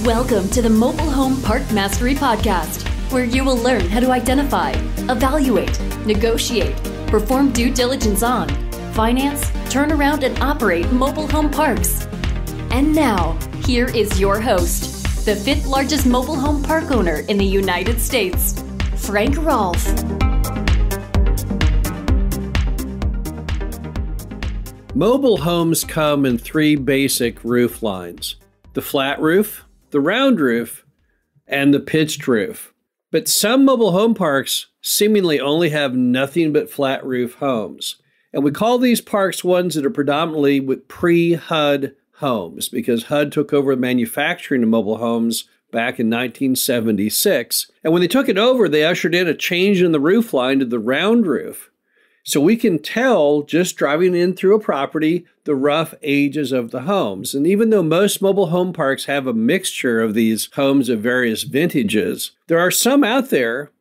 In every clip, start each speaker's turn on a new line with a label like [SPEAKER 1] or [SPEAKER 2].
[SPEAKER 1] Welcome to the Mobile Home Park Mastery Podcast, where you will learn how to identify, evaluate, negotiate, perform due diligence on, finance, turn around, and operate mobile home parks. And now, here is your host, the fifth largest mobile home park owner in the United States, Frank Rolfe.
[SPEAKER 2] Mobile homes come in three basic roof lines: the flat roof, the round roof, and the pitched roof. But some mobile home parks seemingly only have nothing but flat roof homes. And we call these parks ones that are predominantly with pre-HUD homes, because HUD took over manufacturing of mobile homes back in 1976. And when they took it over, they ushered in a change in the roof line to the round roof. So we can tell, just driving in through a property, the rough ages of the homes. And even though most mobile home parks have a mixture of these homes of various vintages, there are some out there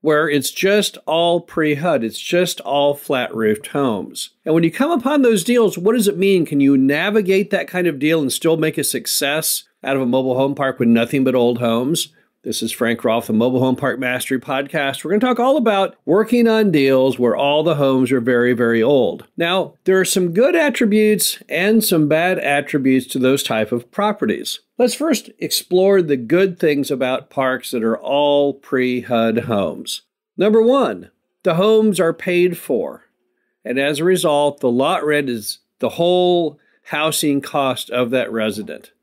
[SPEAKER 2] where it's just all pre-HUD. It's just all flat-roofed homes. And when you come upon those deals, what does it mean? Can you navigate that kind of deal and still make a success out of a mobile home park with nothing but old homes? This is Frank Rolfe, the Mobile Home Park Mastery Podcast. We're going to talk all about working on deals where all the homes are very, very old. Now, there are some good attributes and some bad attributes to those type of properties. Let's first explore the good things about parks that are all pre-HUD homes. Number one, the homes are paid for. And as a result, the lot rent is the whole housing cost of that resident.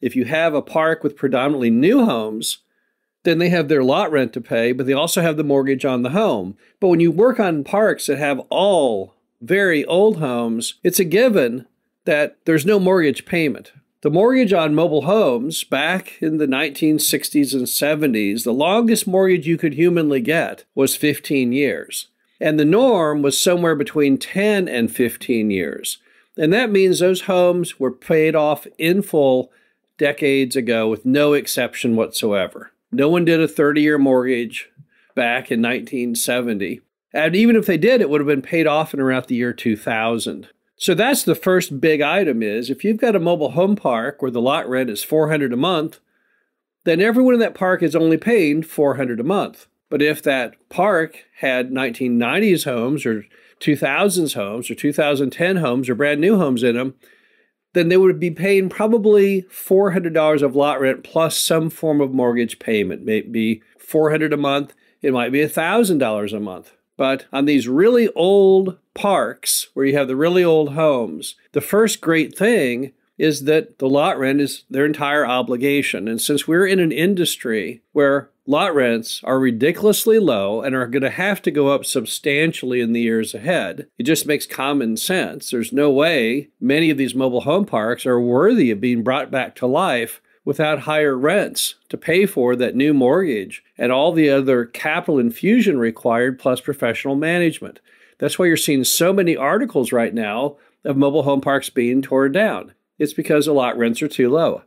[SPEAKER 2] If you have a park with predominantly new homes, then they have their lot rent to pay, but they also have the mortgage on the home. But when you work on parks that have all very old homes, it's a given that there's no mortgage payment. The mortgage on mobile homes back in the 1960s and 70s, the longest mortgage you could humanly get was 15 years. And the norm was somewhere between 10 and 15 years. And that means those homes were paid off in full decades ago with no exception whatsoever. No one did a 30-year mortgage back in 1970. And even if they did, it would have been paid off in around the year 2000. So that's the first big item is, if you've got a mobile home park where the lot rent is $400 a month, then everyone in that park is only paying $400 a month. But if that park had 1990s homes or 2000s homes or 2010 homes or brand new homes in them, then they would be paying probably $400 of lot rent plus some form of mortgage payment. Maybe $400 a month. It might be $1,000 a month. But on these really old parks where you have the really old homes, the first great thing is that the lot rent is their entire obligation. And since we're in an industry where lot rents are ridiculously low and are going to have to go up substantially in the years ahead, it just makes common sense. There's no way many of these mobile home parks are worthy of being brought back to life without higher rents to pay for that new mortgage and all the other capital infusion required plus professional management. That's why you're seeing so many articles right now of mobile home parks being torn down. It's because the lot rents are too low.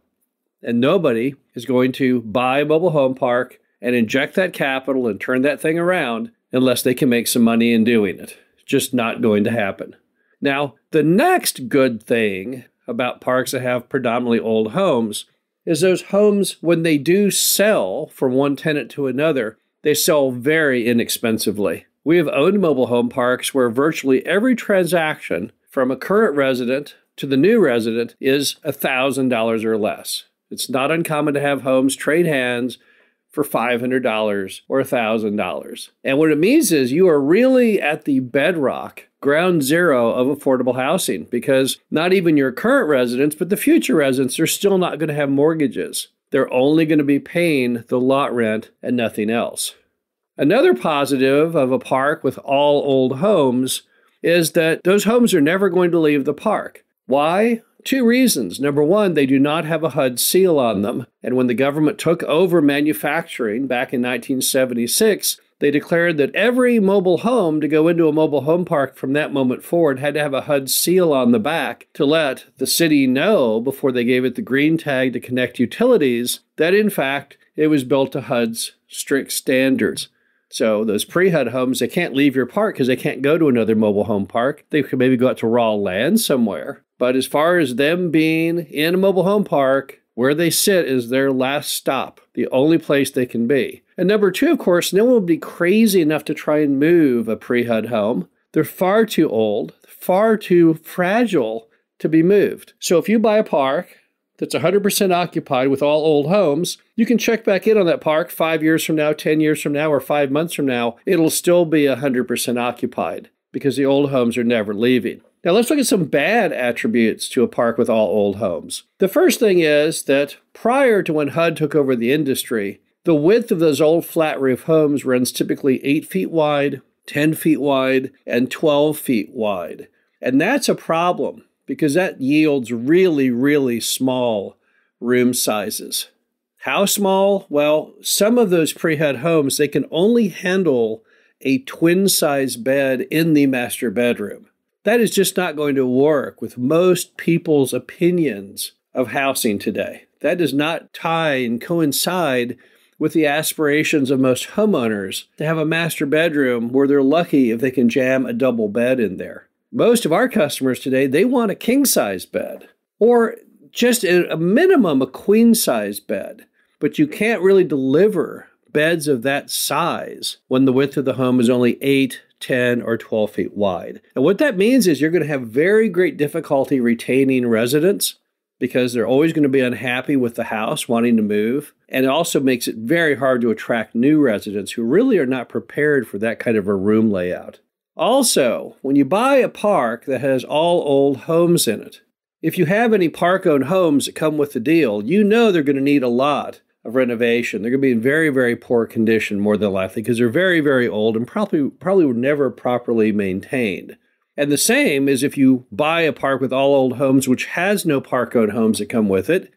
[SPEAKER 2] And nobody is going to buy a mobile home park and inject that capital and turn that thing around unless they can make some money in doing it. It's just not going to happen. Now, the next good thing about parks that have predominantly old homes is those homes, when they do sell from one tenant to another, they sell very inexpensively. We have owned mobile home parks where virtually every transaction from a current resident to the new resident is $1,000 or less. It's not uncommon to have homes trade hands for $500 or $1,000. And what it means is you are really at the bedrock, ground zero of affordable housing, because not even your current residents, but the future residents are still not going to have mortgages. They're only going to be paying the lot rent and nothing else. Another positive of a park with all old homes is that those homes are never going to leave the park. Why? Two reasons. Number one, they do not have a HUD seal on them. And when the government took over manufacturing back in 1976, they declared that every mobile home to go into a mobile home park from that moment forward had to have a HUD seal on the back to let the city know, before they gave it the green tag to connect utilities, that in fact it was built to HUD's strict standards. So those pre-HUD homes, they can't leave your park because they can't go to another mobile home park. They could maybe go out to raw land somewhere. But as far as them being in a mobile home park Where they sit is their last stop, the only place they can be. And number two, of course, no one would be crazy enough to try and move a pre-HUD home. They're far too old, far too fragile to be moved. So if you buy a park that's 100% occupied with all old homes, you can check back in on that park 5 years from now, 10 years from now, or 5 months from now. It'll still be 100% occupied because the old homes are never leaving. Now let's look at some bad attributes to a park with all old homes. The first thing is that prior to when HUD took over the industry, the width of those old flat roof homes runs typically 8 feet wide, 10 feet wide, and 12 feet wide. And that's a problem because that yields really, really small room sizes. How small? Well, some of those pre-HUD homes, they can only handle a twin-size bed in the master bedroom. That is just not going to work with most people's opinions of housing today. That does not tie and coincide with the aspirations of most homeowners to have a master bedroom where they're lucky if they can jam a double bed in there. Most of our customers today, they want a king-size bed or just at a minimum a queen-size bed, but you can't really deliver beds of that size when the width of the home is only 8, 10, or 12 feet wide. And what that means is you're going to have very great difficulty retaining residents because they're always going to be unhappy with the house, wanting to move. And it also makes it very hard to attract new residents who really are not prepared for that kind of a room layout. Also, when you buy a park that has all old homes in it, if you have any park-owned homes that come with the deal, you know they're going to need a lot of renovation. They're going to be in very, very poor condition more than likely because they're very, very old and probably were never properly maintained. And the same is if you buy a park with all old homes which has no park-owned homes that come with it,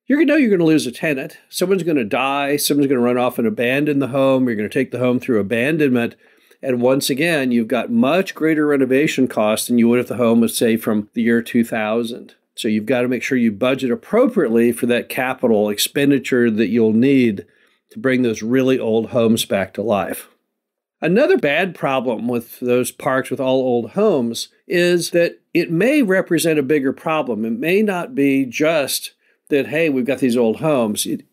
[SPEAKER 2] you're going to lose a tenant. Someone's going to die. Someone's going to run off and abandon the home. You're going to take the home through abandonment. And once again, you've got much greater renovation costs than you would if the home was, say, from the year 2000. So you've got to make sure you budget appropriately for that capital expenditure that you'll need to bring those really old homes back to life. Another bad problem with those parks with all old homes is that it may represent a bigger problem. It may not be just that, hey, we've got these old homes. It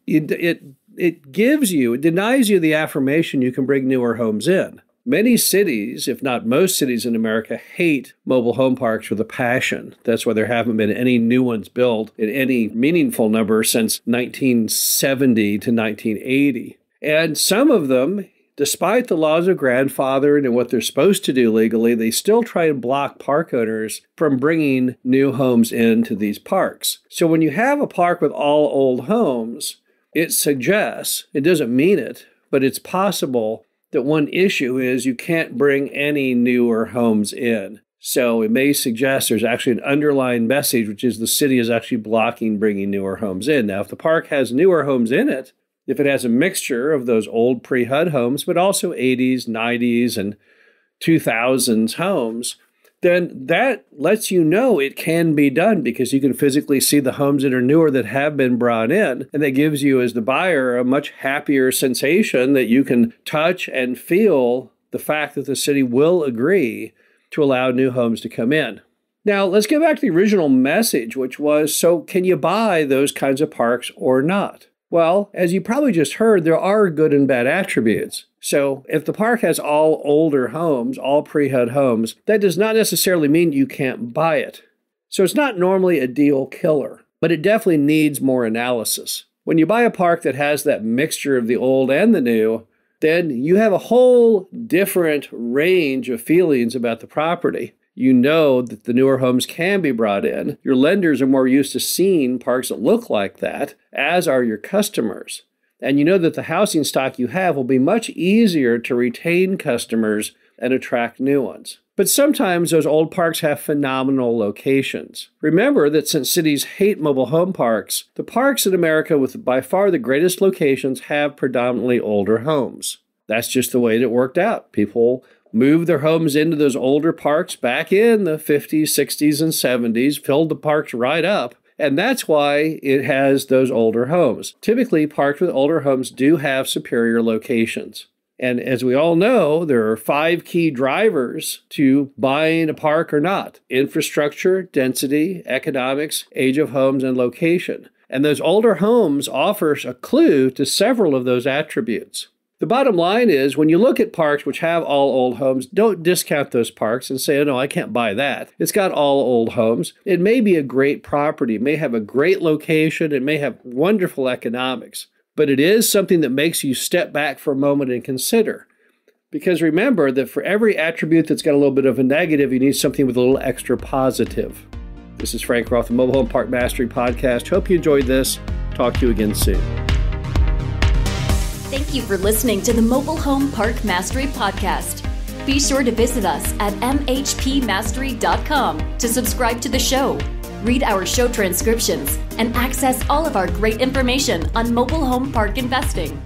[SPEAKER 2] denies you the affirmation you can bring newer homes in. Many cities, if not most cities in America, hate mobile home parks with a passion. That's why there haven't been any new ones built in any meaningful number since 1970 to 1980. And some of them, despite the laws of grandfathering and what they're supposed to do legally, they still try and block park owners from bringing new homes into these parks. So when you have a park with all old homes, it suggests, it doesn't mean it, but it's possible that one issue is you can't bring any newer homes in. So it may suggest there's actually an underlying message, which is the city is actually blocking bringing newer homes in. Now, if the park has newer homes in it, if it has a mixture of those old pre-HUD homes, but also 80s, 90s, and 2000s homes, then that lets you know it can be done because you can physically see the homes that are newer that have been brought in. And that gives you, as the buyer, a much happier sensation that you can touch and feel the fact that the city will agree to allow new homes to come in. Now, let's get back to the original message, which was, so can you buy those kinds of parks or not? Well, as you probably just heard, there are good and bad attributes. So if the park has all older homes, all pre-HUD homes, that does not necessarily mean you can't buy it. So it's not normally a deal killer, but it definitely needs more analysis. When you buy a park that has that mixture of the old and the new, then you have a whole different range of feelings about the property. You know that the newer homes can be brought in. Your lenders are more used to seeing parks that look like that, as are your customers. And you know that the housing stock you have will be much easier to retain customers and attract new ones. But sometimes those old parks have phenomenal locations. Remember that since cities hate mobile home parks, the parks in America with by far the greatest locations have predominantly older homes. That's just the way it worked out. People moved their homes into those older parks back in the 50s, 60s, and 70s, filled the parks right up. And that's why it has those older homes. Typically, parks with older homes do have superior locations. And as we all know, there are 5 key drivers to buying a park or not: infrastructure, density, economics, age of homes, and location. And those older homes offers a clue to several of those attributes. The bottom line is, when you look at parks which have all old homes, don't discount those parks and say, oh, no, I can't buy that. It's got all old homes. It may be a great property. It may have a great location. It may have wonderful economics. But it is something that makes you step back for a moment and consider. Because remember that for every attribute that's got a little bit of a negative, you need something with a little extra positive. This is Frank Roth, the Mobile Home Park Mastery Podcast. Hope you enjoyed this. Talk to you again soon.
[SPEAKER 1] Thank you for listening to the Mobile Home Park Mastery Podcast. Be sure to visit us at mhpmastery.com to subscribe to the show, read our show transcriptions, and access all of our great information on mobile home park investing.